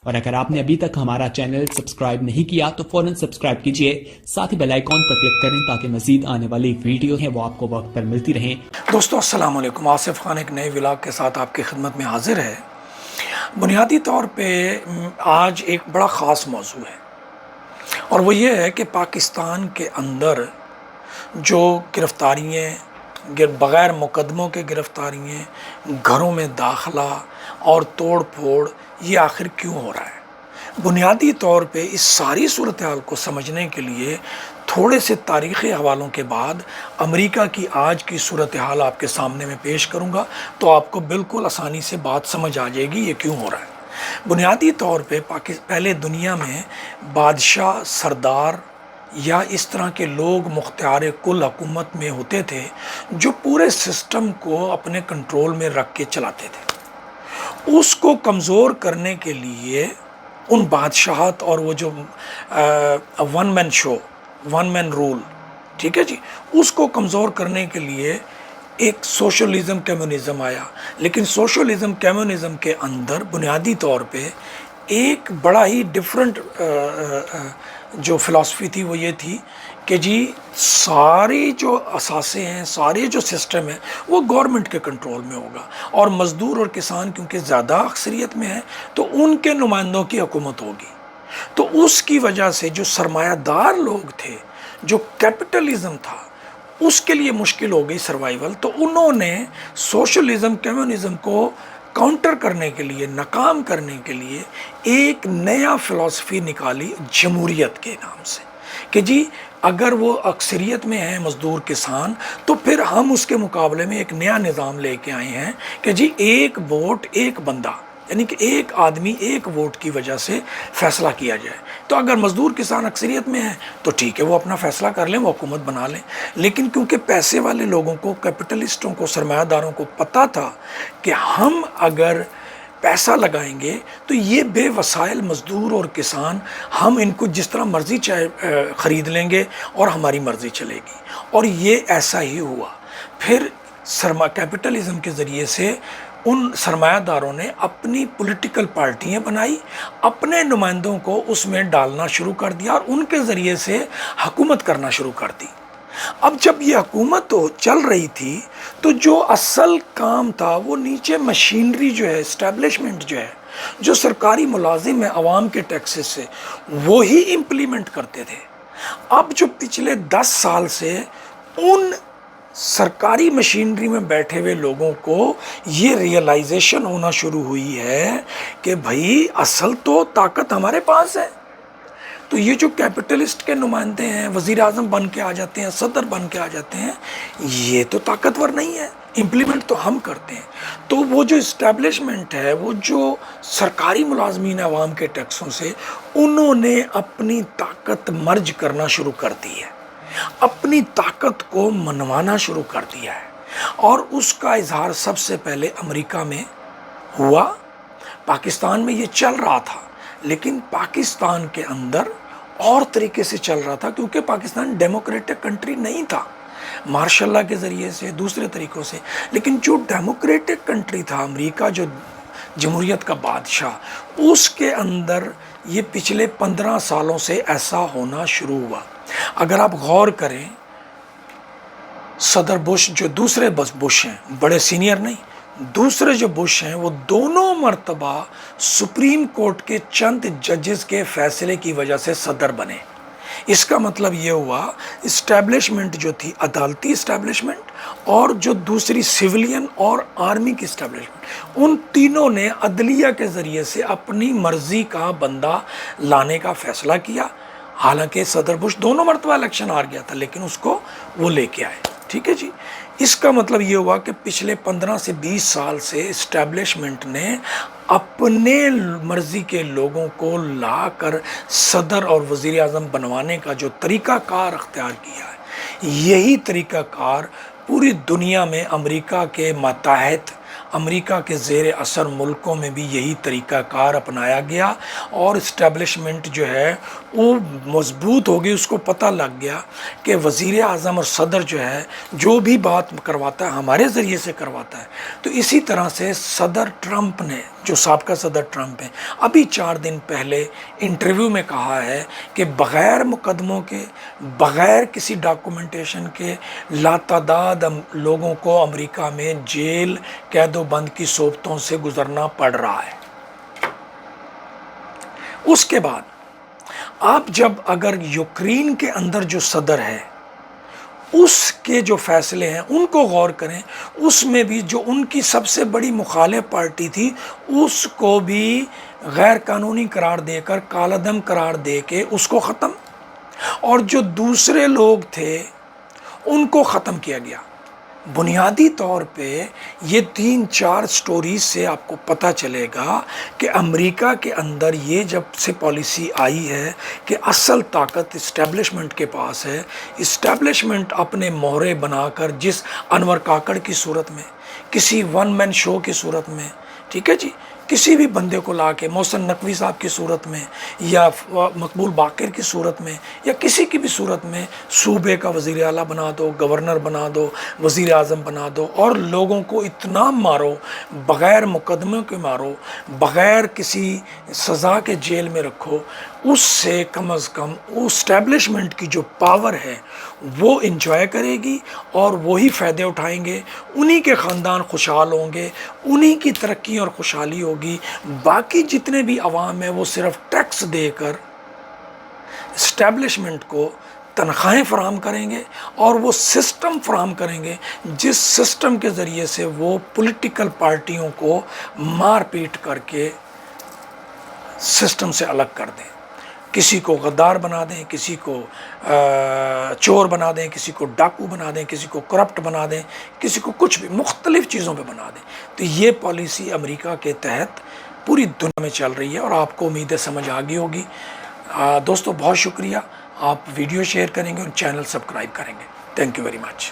और अगर आपने अभी तक हमारा चैनल सब्सक्राइब नहीं किया तो फौरन सब्सक्राइब कीजिए, साथ ही बेल आइकॉन पर क्लिक करें ताकि मजीद आने वाली वीडियो है वो आपको वक्त पर मिलती रहें। दोस्तों अस्सलाम वालेकुम, आसिफ खान एक नए व्लॉग के साथ आपकी खिदमत में हाजिर है। बुनियादी तौर पे आज एक बड़ा ख़ास मौजू है और वो ये है कि पाकिस्तान के अंदर जो गिरफ़्तारियाँ बग़ैर मुकदमों के गिरफ़्तारियाँ, घरों में दाखिला और तोड़ फोड़, ये आखिर क्यों हो रहा है। बुनियादी तौर पे इस सारी सूरत हाल को समझने के लिए थोड़े से तारीख़ी हवालों के बाद अमेरिका की आज की सूरत हाल आपके सामने मैं पेश करूँगा, तो आपको बिल्कुल आसानी से बात समझ आ जाएगी ये क्यों हो रहा है। बुनियादी तौर पे पहले दुनिया में बादशाह, सरदार या इस तरह के लोग मुख्तियार कुल हुकूमत में होते थे जो पूरे सिस्टम को अपने कंट्रोल में रख के चलाते थे। उसको कमज़ोर करने के लिए उन बादशाहत और वो जो one man show, one man rule, ठीक है जी, उसको कमज़ोर करने के लिए एक सोशलिज़म कम्युनिज़म आया। लेकिन सोशलिज़म कम्युनिज़म के अंदर बुनियादी तौर पे एक बड़ा ही डिफरेंट जो फ़िलासफ़ी थी वो ये थी कि जी सारी जो असासे हैं, सारे जो सिस्टम है वो गवर्नमेंट के कंट्रोल में होगा और मज़दूर और किसान क्योंकि ज़्यादा अक्सरियत में है तो उनके नुमाइंदों की हुकूमत होगी। तो उसकी वजह से जो सरमायादार लोग थे, जो कैपिटलिज़म था, उसके लिए मुश्किल हो गई सर्वाइवल। तो उन्होंने सोशलिज़म कम्युनिज़म को काउंटर करने के लिए, नाकाम करने के लिए एक नया फ़िलासफ़ी निकाली जमहूरियत के नाम से कि जी अगर वो अक्सरियत में हैं मज़दूर किसान, तो फिर हम उसके मुकाबले में एक नया निज़ाम लेके आए हैं कि जी एक वोट एक बंदा, यानी कि एक आदमी एक वोट की वजह से फ़ैसला किया जाए। तो अगर मज़दूर किसान अक्सरियत में हैं तो ठीक है, वो अपना फ़ैसला कर लें, वो हुकूमत बना लें। लेकिन क्योंकि पैसे वाले लोगों को, कैपिटलिस्टों को, सरमायादारों को पता था कि हम अगर पैसा लगाएंगे तो ये बेवसाइल मज़दूर और किसान, हम इनको जिस तरह मर्ज़ी चाहे ख़रीद लेंगे और हमारी मर्ज़ी चलेगी। और ये ऐसा ही हुआ। फिर कैपिटलिज़म के ज़रिए से उन सरमायादारों ने अपनी पॉलिटिकल पार्टियां बनाई, अपने नुमाइंदों को उसमें डालना शुरू कर दिया और उनके ज़रिए से हुकूमत करना शुरू कर दी। अब जब ये हुकूमत तो चल रही थी तो जो असल काम था वो नीचे मशीनरी जो है, इस्टेब्लिशमेंट जो है, जो सरकारी मुलाजिम है आवाम के टैक्सेस से, वो ही इम्प्लीमेंट करते थे। अब जो पिछले 10 साल से उन सरकारी मशीनरी में बैठे हुए लोगों को ये रियलाइजेशन होना शुरू हुई है कि भाई असल तो ताकत हमारे पास है। तो ये जो कैपिटलिस्ट के नुमाइंदे हैं, वज़ीर आज़म बन के आ जाते हैं, सदर बन के आ जाते हैं, ये तो ताकतवर नहीं है, इम्प्लीमेंट तो हम करते हैं। तो वो जो इस्टेब्लिशमेंट है, वो जो सरकारी मुलाजमीन आवाम के टैक्सों से, उन्होंने अपनी ताकत मर्ज करना शुरू कर दी है, अपनी ताकत को मनवाना शुरू कर दिया है। और उसका इजहार सबसे पहले अमेरिका में हुआ। पाकिस्तान में ये चल रहा था, लेकिन पाकिस्तान के अंदर और तरीके से चल रहा था क्योंकि पाकिस्तान डेमोक्रेटिक कंट्री नहीं था, मार्शल लॉ के ज़रिए से, दूसरे तरीक़ों से। लेकिन जो डेमोक्रेटिक कंट्री था अमेरिका, जो जमहूरियत का बादशाह, उसके अंदर ये पिछले 15 सालों से ऐसा होना शुरू हुआ। अगर आप गौर करें, सदर बुश, जो दूसरे बुश हैं, बड़े सीनियर नहीं, दूसरे जो बुश हैं, वो दोनों मर्तबा सुप्रीम कोर्ट के चंद जजेस के फैसले की वजह से सदर बने। इसका मतलब ये हुआ इस्टेब्लिशमेंट जो थी, अदालती इस्टेब्लिशमेंट, और जो दूसरी सिविलियन और आर्मी की इस्टेब्लिशमेंट, उन तीनों ने अदलिया के ज़रिए से अपनी मर्ज़ी का बंदा लाने का फ़ैसला किया। हालांकि सदर बुश दोनों मरतबा इलेक्शन हार गया था, लेकिन उसको वो लेके आए। ठीक है जी। इसका मतलब ये हुआ कि पिछले 15 से 20 साल से इस्टेब्लिशमेंट ने अपने मर्ज़ी के लोगों को लाकर सदर और वज़ीर आज़म बनवाने का जो तरीक़ाकार अख्तियार किया है, यही तरीक़ाकार पूरी दुनिया में अमेरिका के मातहत امریکہ کے زیر اثر ملکوں میں بھی یہی طریقہ کار اپنایا گیا اور اسٹیبلشمنٹ جو ہے وہ مضبوط ہو گئی. اس کو پتہ لگ گیا کہ وزیر اعظم اور صدر جو ہے جو بھی بات کرواتا ہے ہمارے ذریعے سے کرواتا ہے. تو اسی طرح سے صدر ٹرمپ نے، جو سابقہ صدر ٹرمپ ہیں، ابھی 4 دن پہلے انٹرویو میں کہا ہے کہ بغیر مقدموں کے، بغیر کسی ڈاکومنٹیشن کے لاتعداد لوگوں کو امریکہ میں جیل، قید و بند کی صوبتوں سے گزرنا پڑ رہا ہے. اس کے بعد آپ جب اگر یوکرین کے اندر جو صدر ہے اس کے جو فیصلے ہیں ان کو غور کریں، اس میں بھی جو ان کی سب سے بڑی مخالف پارٹی تھی اس کو بھی غیر قانونی قرار دے کر، کالعدم قرار دے کے اس کو ختم، اور جو دوسرے لوگ تھے ان کو ختم کیا گیا. بنیادی طور پہ یہ 3-4 سٹوریز سے آپ کو پتہ چلے گا کہ امریکہ کے اندر یہ جب سے پالیسی آئی ہے کہ اصل طاقت اسٹیبلشمنٹ کے پاس ہے. اسٹیبلشمنٹ اپنے مہرے بنا کر، جس انور کاکڑ کی صورت میں، کسی ون مین شو کی صورت میں، ٹھیک ہے جی، کسی بھی بندے کو لا کے، محسن نقوی صاحب کی صورت میں یا مقبول باقر کی صورت میں یا کسی کی بھی صورت میں، صوبے کا وزیر اعلیٰ بنا دو، گورنر بنا دو، وزیر اعظم بنا دو، اور لوگوں کو اتنا مارو، بغیر مقدمے کے مارو، بغیر کسی سزا کے جیل میں رکھو. اس سے کم از کم اسٹیبلشمنٹ کی جو پاور ہے وہ انجوائے کرے گی اور وہی فائدے اٹھائیں گے، انہی کے خاندان خوشحال ہوں گے، انہی کی ترقی اور خوشحالی ہوگی. باقی جتنے بھی عوام ہیں وہ صرف ٹیکس دے کر اسٹیبلشمنٹ کو تنخواہیں فراہم کریں گے اور وہ سسٹم فراہم کریں گے جس سسٹم کے ذریعے سے وہ پولیٹیکل پارٹیوں کو مار پیٹ کر کے سسٹم سے الگ کر دیں. کسی کو غدار بنا دیں، کسی کو چور بنا دیں، کسی کو ڈاکو بنا دیں، کسی کو کرپٹ بنا دیں، کسی کو کچھ بھی مختلف چیزوں پہ بنا دیں. تو یہ پالیسی امریکہ کے تحت پوری دنیا میں چل رہی ہے اور آپ کو امید ہے سمجھ آ گئی ہوگی. دوستو بہت شکریہ. آپ ویڈیو شیئر کریں گے اور چینل سبسکرائب کریں گے. Thank you very much.